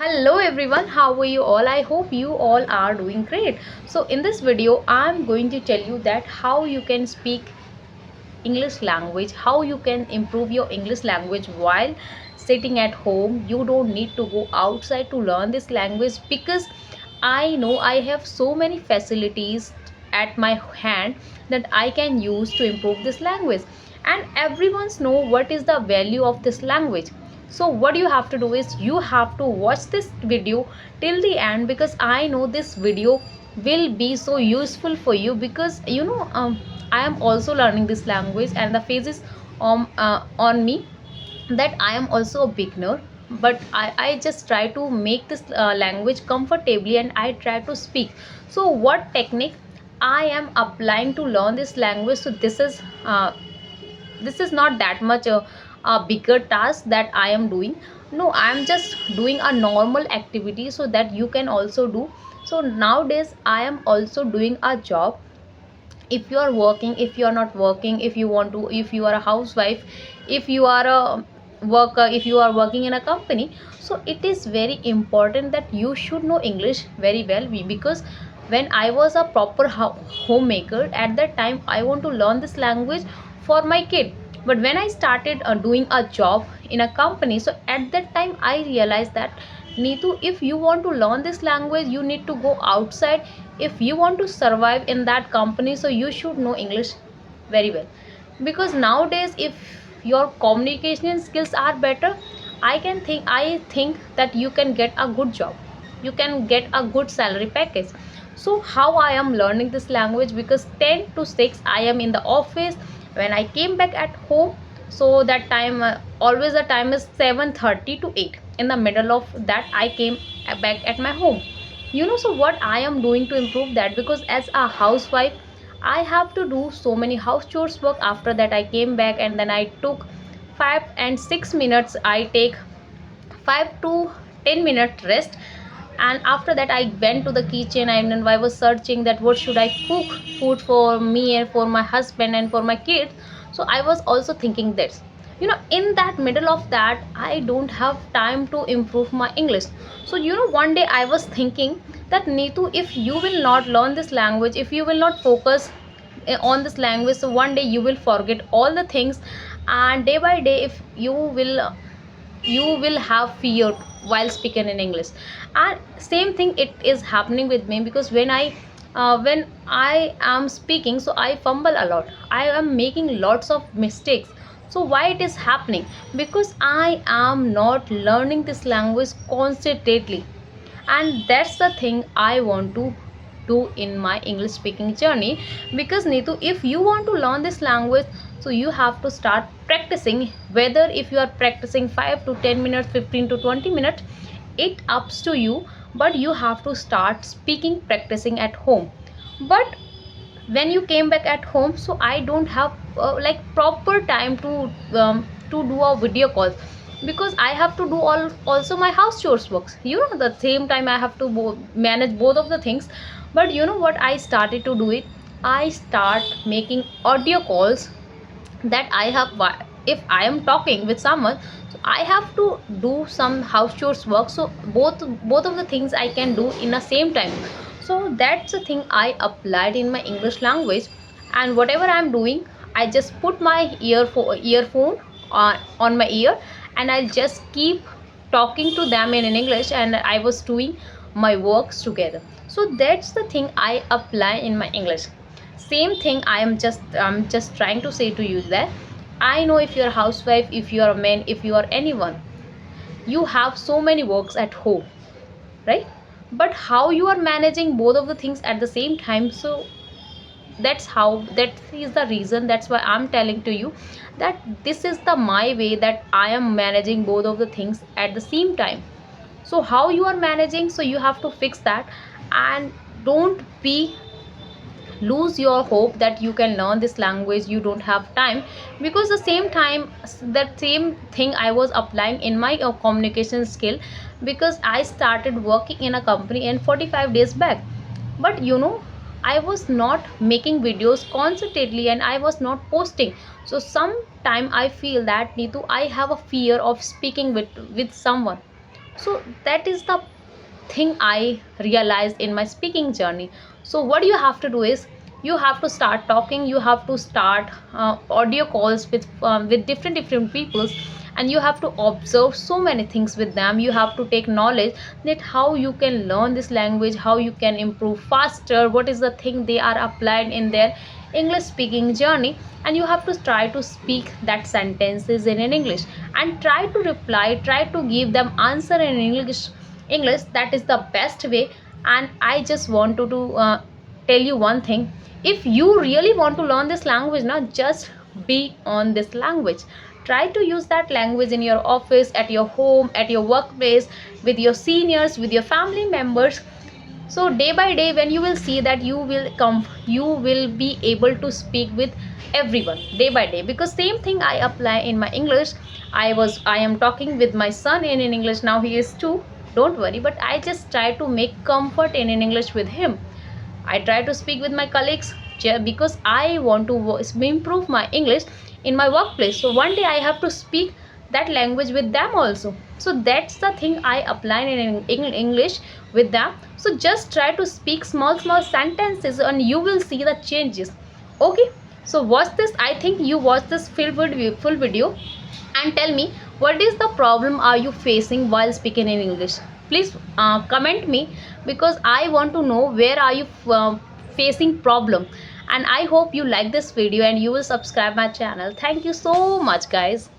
Hello everyone, how are you all? I hope you all are doing great. So in this video I'm going to tell you that how you can speak English language, how you can improve your English language while sitting at home. You don't need to go outside to learn this language because I know I have so many facilities at my hand that I can use to improve this language, and everyone's know what is the value of this language. So what you have to do is you have to watch this video till the end, because I know this video will be so useful for you, because I am also learning this language and the phases on me that I am also a beginner, but I just try to make this language comfortably and I try to speak. So what technique I am applying to learn this language? So this is not that much a bigger task that I am doing. No, I am just doing a normal activity so that you can also do. So nowadays I am also doing a job. If you are working, if you are not working, if you want to, if you are a housewife, if you are a worker, if you are working in a company, so it is very important that you should know English very well. Because when I was a proper homemaker, at that time I want to learn this language for my kid. But when I started doing a job in a company, so at that time I realized that, Neetu, if you want to learn this language, you need to go outside. If you want to survive in that company, so you should know English very well. Because nowadays, if your communication skills are better, I think that you can get a good job. You can get a good salary package. So how I am learning this language? Because 10 to 6 I am in the office. When I came back at home, so that time, always the time is 7:30 to 8. In the middle of that I came back at my home. So what I am doing to improve that? Because as a housewife, I have to do so many house chores work. After that I came back and then I took 5 and 6 minutes. I take 5 to 10 minute rest, and after that I went to the kitchen and then I was searching that what should I cook food for me and for my husband and for my kids. So I was also thinking this, in that middle of that I don't have time to improve my English. So one day I was thinking that, Neetu, if you will not learn this language, if you will not focus on this language, so one day you will forget all the things, and day by day if you will have fear while speaking in English. And same thing it is happening with me, because when I am speaking, so I fumble a lot. I am making lots of mistakes. So why it is happening? Because I am not learning this language constantly, and that's the thing I want to do in my English speaking journey. Because, Neetu, if you want to learn this language, so you have to start practicing. Whether if you are practicing 5 to 10 minutes, 15 to 20 minutes, it ups to you. But you have to start speaking, practicing at home. But when you came back at home, so I don't have like proper time to do a video call, because I have to do also my house chores works. The same time I have to manage both of the things. But you know what I started to do it? I start making audio calls. That I have, if I am talking with someone, so I have to do some house chores work. So both of the things I can do in the same time. So that's the thing I applied in my English language. And whatever I'm doing, I just put my earphone on my ear, and I'll just keep talking to them in English, and I was doing my works together. So that's the thing I apply in my English. Same thing I'm just trying to say to you that I know, if you're a housewife, if you're a man, if you are anyone, you have so many works at home, right? But how you are managing both of the things at the same time? So that is the reason, that's why I'm telling to you that this is the my way that I am managing both of the things at the same time. So how you are managing, so you have to fix that. And don't be lose your hope that you can learn this language, you don't have time. Because the same time, that same thing I was applying in my communication skill. Because I started working in a company in 45 days back. But I was not making videos constantly and I was not posting. So sometime I feel that, Neetu, I have a fear of speaking with someone. So that is the thing I realized in my speaking journey. So what you have to do is, you have to start talking, you have to start audio calls with different peoples, and you have to observe so many things with them. You have to take knowledge that how you can learn this language, how you can improve faster, what is the thing they are applied in their English speaking journey. And you have to try to speak that sentences in an English, and try to reply, try to give them answer in English. That is the best way. And I just want to tell you one thing. If you really want to learn this language now, just be on this language. Try to use that language in your office, at your home, at your workplace, with your seniors, with your family members. So day by day, when you will see that, you will be able to speak with everyone day by day. Because same thing I apply in my English. I am talking with my son in English now. He is 2, don't worry, but I just try to make comfort in English with him. I try to speak with my colleagues, because I want to improve my English in my workplace. So one day I have to speak that language with them also. So that's the thing I apply in English with them. So just try to speak small sentences, and you will see the changes. Okay. So watch this. I think you watch this full video, and tell me, what is the problem are you facing while speaking in English. Please comment me, because I want to know where are you facing problem. And I hope you like this video, and you will subscribe my channel. Thank you so much, guys.